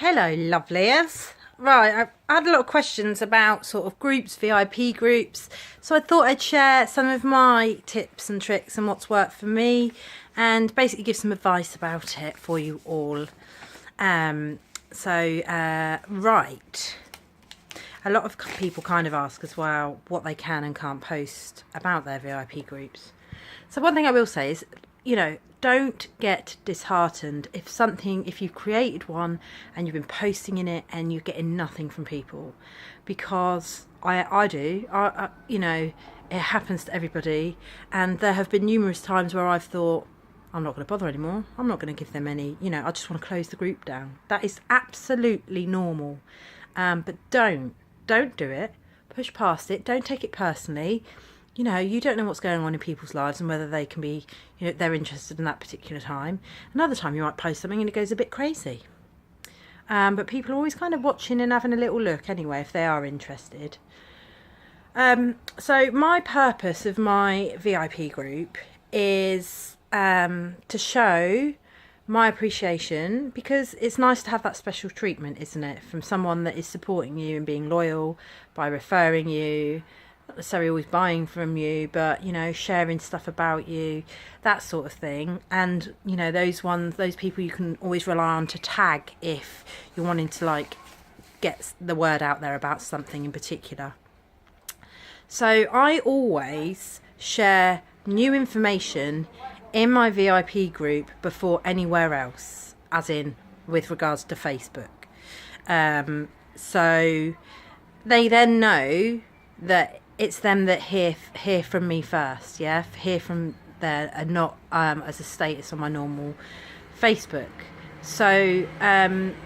Hello, lovelies. Right, I had a lot of questions about sort of groups, VIP groups. So I thought I'd share some of my tips and tricks and what's worked for me and basically give some advice about it for you all. Right. A lot of people kind of ask as well what they can and can't post about their VIP groups. So one thing I will say is, don't get disheartened if you've created one and you've been posting in it and you're getting nothing from people, because I do. It happens to everybody, and there have been numerous times where I've thought, I'm not going to bother anymore. I'm not going to give them any, I just want to close the group down. That is absolutely normal. But don't do it. Push past it. Don't take it personally. You don't know what's going on in people's lives and whether they can be, they're interested in that particular time. Another time you might post something and it goes a bit crazy. But people are always kind of watching and having a little look anyway if they are interested. So my purpose of my VIP group is to show my appreciation, because it's nice to have that special treatment, isn't it, from someone that is supporting you and being loyal by referring you, not necessarily always buying from you, but sharing stuff about you, that sort of thing. And those people you can always rely on to tag if you're wanting to get the word out there about something in particular. So I always share new information in my VIP group before anywhere else, as in with regards to Facebook. So they then know that it's them that hear from me first, hear from there, and not as a status on my normal Facebook. So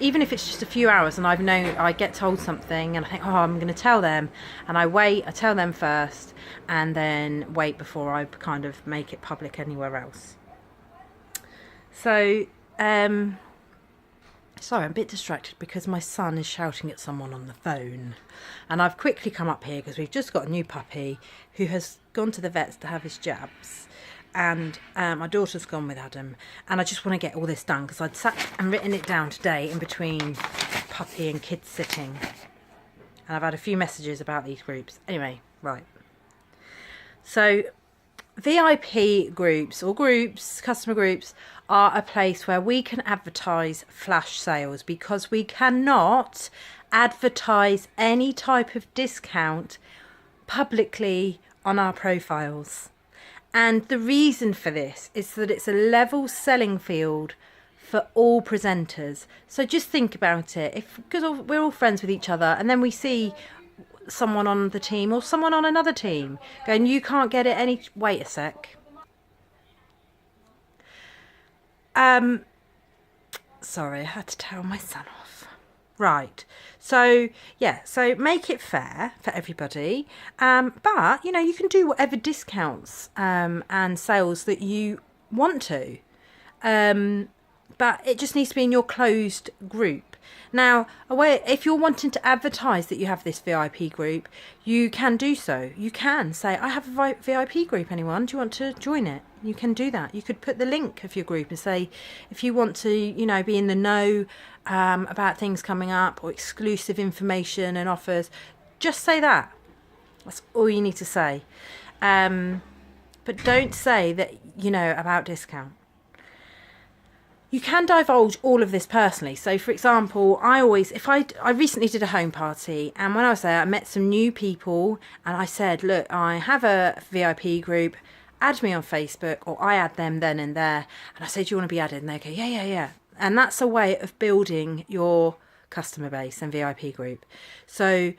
even if it's just a few hours and I get told something and I think, I'm going to tell them, and I tell them first and then wait before I kind of make it public anywhere else. So sorry, I'm a bit distracted because my son is shouting at someone on the phone, and I've quickly come up here because we've just got a new puppy who has gone to the vets to have his jabs, and my daughter's gone with Adam, and I just want to get all this done because I'd sat and written it down today in between puppy and kids sitting, and I've had a few messages about these groups. Anyway, right. So VIP groups or customer groups are a place where we can advertise flash sales, because we cannot advertise any type of discount publicly on our profiles. And the reason for this is that it's a level selling field for all presenters. So just think about it. Because we're all friends with each other, and then we see someone on the team or someone on another team going, you can't get it any... Wait a sec. Sorry, I had to tell my son off. Right. So make it fair for everybody. But, you can do whatever discounts and sales that you want to. But it just needs to be in your closed group. Now, if you're wanting to advertise that you have this VIP group, you can do so. You can say, I have a VIP group, anyone? Do you want to join it? You can do that. You could put the link of your group and say, if you want to, be in the know about things coming up or exclusive information and offers, just say that. That's all you need to say. But don't say that, about discount. You can divulge all of this personally. So, for example, I recently did a home party, and when I was there, I met some new people, and I said, look, I have a VIP group, add me on Facebook, or I add them then and there. And I said, do you want to be added? And they go, yeah. And that's a way of building your customer base and VIP group. So,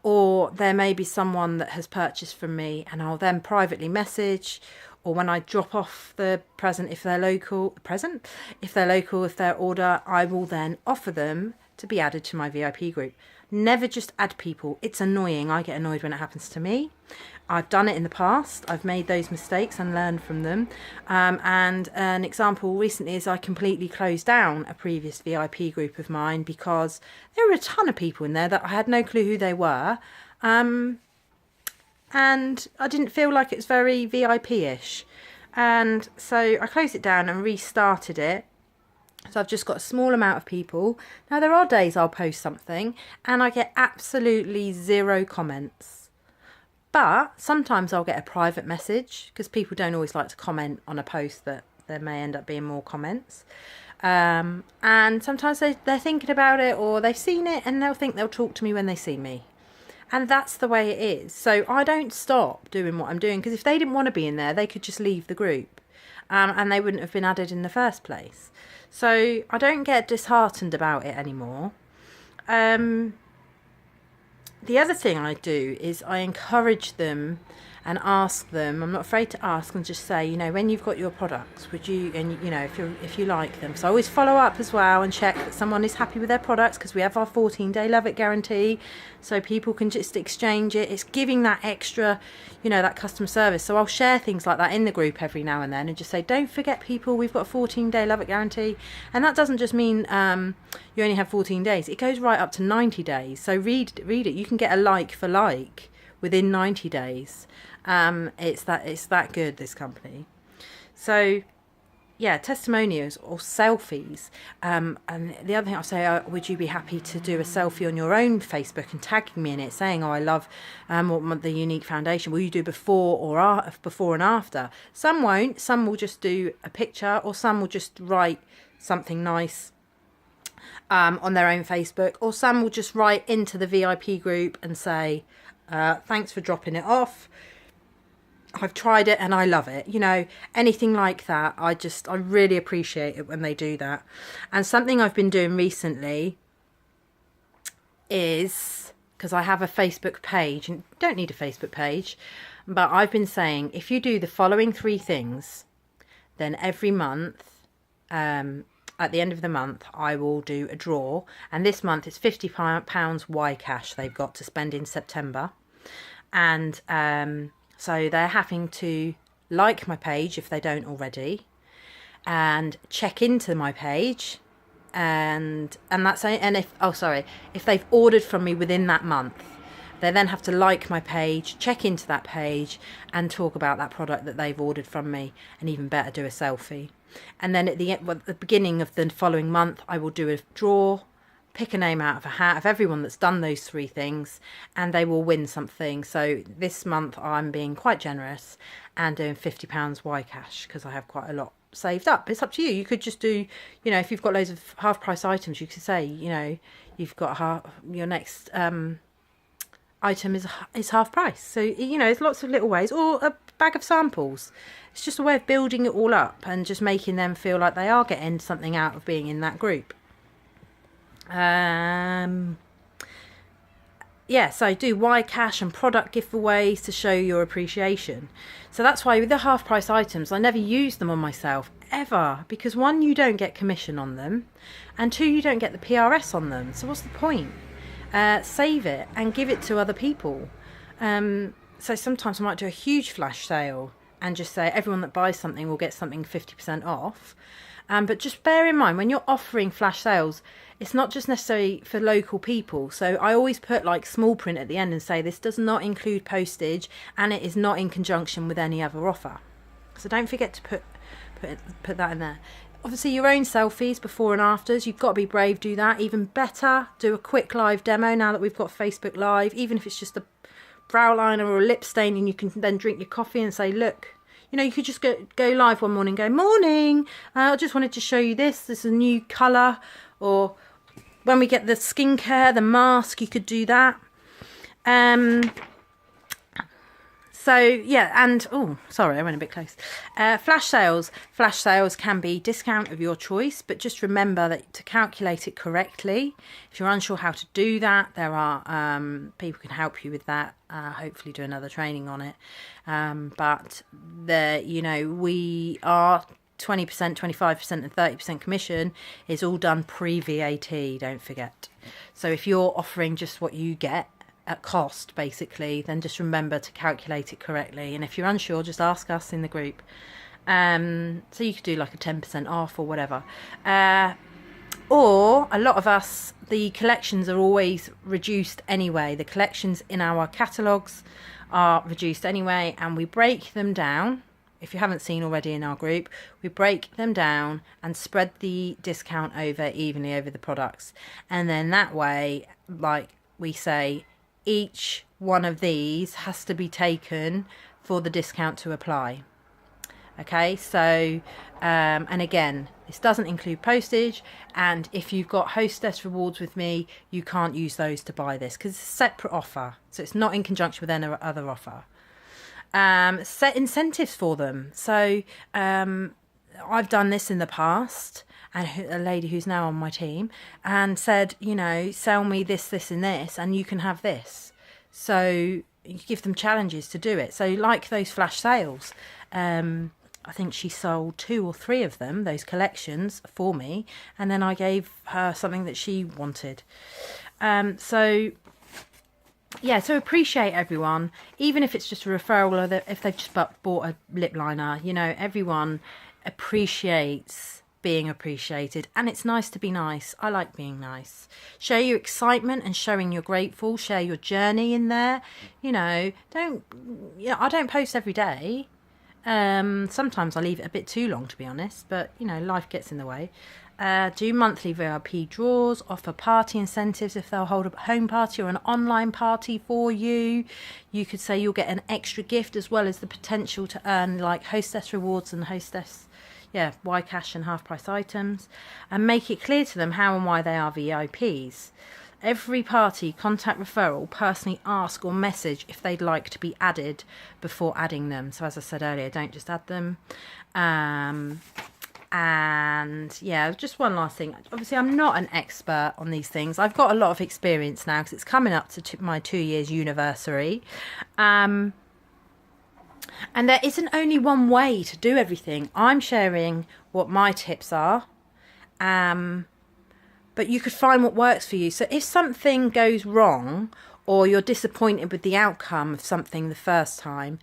or there may be someone that has purchased from me, and I'll then privately message, or when I drop off the present, if they're local, if their order, I will then offer them to be added to my VIP group. Never just add people. It's annoying. I get annoyed when it happens to me. I've done it in the past. I've made those mistakes and learned from them. And an example recently is I completely closed down a previous VIP group of mine because there were a ton of people in there that I had no clue who they were. And I didn't feel like it was very VIP-ish. And so I closed it down and restarted it So I've just got a small amount of people. Now there are days I'll post something and I get absolutely 0 comments. But sometimes I'll get a private message, because people don't always like to comment on a post that there may end up being more comments. And sometimes they're thinking about it, or they've seen it and they'll think they'll talk to me when they see me. And that's the way it is. So I don't stop doing what I'm doing, because if they didn't want to be in there, they could just leave the group. And they wouldn't have been added in the first place. So I don't get disheartened about it anymore. The other thing I do is I encourage them and ask them. I'm not afraid to ask and just say, you know, when you've got your products, would you, and you know, if you like them. So I always follow up as well and check that someone is happy with their products, because we have our 14-day love it guarantee, so people can just exchange it. It's giving that extra, you know, that customer service. So I'll share things like that in the group every now and then and just say, don't forget people, we've got a 14-day love it guarantee. And that doesn't just mean you only have 14 days. It goes right up to 90 days. So read it. You can get a like for like within 90 days. It's that good, this company. So yeah, testimonials or selfies. And the other thing I'll say, would you be happy to do a selfie on your own Facebook and tagging me in it, saying, oh, I love the unique foundation. Will you do before and after? Some won't. Some will just do a picture, or some will just write something nice on their own Facebook, or some will just write into the VIP group and say, thanks for dropping it off. I've tried it and I love it. You know, anything like that. I really appreciate it when they do that. And something I've been doing recently is, because I have a Facebook page, and don't need a Facebook page, but I've been saying, if you do the following 3 things, then every month, at the end of the month, I will do a draw. And this month it's £50 Y cash they've got to spend in September. And so they're having to like my page if they don't already, and check into my page, and that's, and if they've ordered from me within that month, they then have to like my page, check into that page, and talk about that product that they've ordered from me, and even better, do a selfie. And then at the beginning of the following month, I will do a draw, pick a name out of a hat of everyone that's done those 3 things, and they will win something. So this month I'm being quite generous and doing £50 Y cash, because I have quite a lot saved up. It's up to you. You could just do, you know, if you've got loads of half price items, you could say, you know, you've got your next item is half price. So, you know, there's lots of little ways. Or a bag of samples. It's just a way of building it all up and just making them feel like they are getting something out of being in that group. Yeah, so do Y cash and product giveaways to show your appreciation. So that's why with the half price items, I never use them on myself ever, because 1, you don't get commission on them, and 2, you don't get the PRS on them. So what's the point? Save it and give it to other people. So sometimes I might do a huge flash sale and just say everyone that buys something will get something 50% off. But just bear in mind, when you're offering flash sales, it's not just necessarily for local people. So I always put like small print at the end and say this does not include postage, and it is not in conjunction with any other offer. So don't forget to put that in there. Obviously your own selfies before and afters, you've got to be brave, do that. Even better, do a quick live demo now that we've got Facebook Live, even if it's just a brow liner or a lip stain, and you can then drink your coffee and say, look, you know, you could just go live one morning, go, morning, I just wanted to show you this is a new colour. Or when we get the skincare, the mask, you could do that. So yeah, and oh, sorry, I went a bit close. Flash sales can be discount of your choice, but just remember that to calculate it correctly. If you're unsure how to do that, there are people can help you with that. Hopefully, do another training on it. But you know, we are 20%, 25% and 30% commission is all done pre-VAT, don't forget. So if you're offering just what you get at cost, basically, then just remember to calculate it correctly. And if you're unsure, just ask us in the group. So you could do like a 10% off or whatever. Or a lot of us, the collections are always reduced anyway. The collections in our catalogues are reduced anyway, and we break them down if you haven't seen already in our group, we break them down and spread the discount over evenly over the products. And then that way, like we say, each one of these has to be taken for the discount to apply. Okay, so and again, this doesn't include postage, and if you've got hostess rewards with me, you can't use those to buy this because it's a separate offer, so it's not in conjunction with any other offer. Set incentives for them. So I've done this in the past, and a lady who's now on my team and said, you know, sell me this and this and you can have this. So you give them challenges to do it. So like those flash sales, I think she sold 2 or 3 of them, those collections, for me, and then I gave her something that she wanted. So yeah, so appreciate everyone, even if it's just a referral or if they've just bought a lip liner. You know, everyone appreciates being appreciated, and it's nice to be nice. I like being nice. Share your excitement and showing you're grateful. Share your journey in there. You know, I don't post every day. Sometimes I leave it a bit too long, to be honest, but you know, life gets in the way. Do monthly VIP draws, offer party incentives if they'll hold a home party or an online party for you. You could say you'll get an extra gift as well as the potential to earn like hostess rewards and Y cash and half price items, and make it clear to them how and why they are VIPs. Every party, contact referral, personally ask or message if they'd like to be added before adding them. So as I said earlier, don't just add them. And yeah, just one last thing. Obviously, I'm not an expert on these things. I've got a lot of experience now because it's coming up to my 2 years anniversary. And there isn't only one way to do everything. I'm sharing what my tips are. But you could find what works for you. So if something goes wrong or you're disappointed with the outcome of something the first time,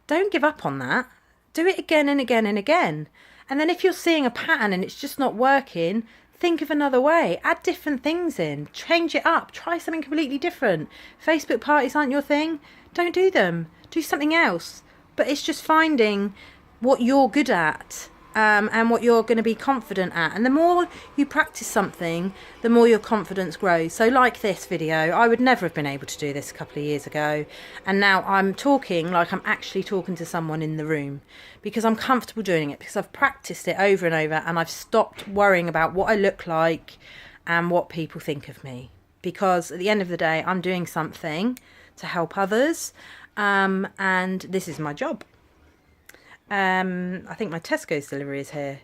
don't give up on that. Do it again and again and again. And then if you're seeing a pattern and it's just not working, think of another way. Add different things in. Change it up. Try something completely different. Facebook parties aren't your thing. Don't do them. Do something else. But it's just finding what you're good at. And what you're going to be confident at. And the more you practice something, the more your confidence grows. So like this video, I would never have been able to do this a couple of years ago. And now I'm talking like I'm actually talking to someone in the room because I'm comfortable doing it, because I've practiced it over and over, and I've stopped worrying about what I look like and what people think of me. Because at the end of the day, I'm doing something to help others. And this is my job. I think my Tesco's delivery is here.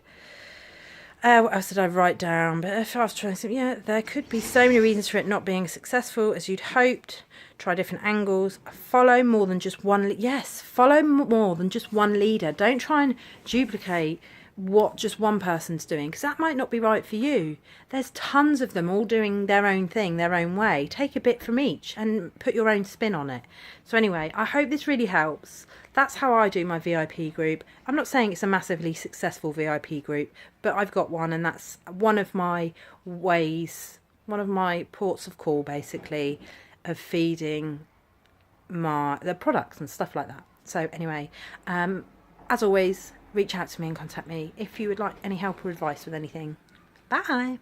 What else did I write down? But if I was trying to, yeah, there could be so many reasons for it not being as successful as you'd hoped. Try different angles. Follow more than just one. Follow more than just one leader. Don't try and duplicate what just one person's doing, because that might not be right for you. There's tons of them all doing their own thing, their own way. Take a bit from each and put your own spin on it. So anyway, I hope this really helps. That's how I do my VIP group. I'm not saying it's a massively successful VIP group, but I've got one, and that's one of my ways, one of my ports of call, basically, of feeding the products and stuff like that. So anyway, as always, reach out to me and contact me if you would like any help or advice with anything. Bye.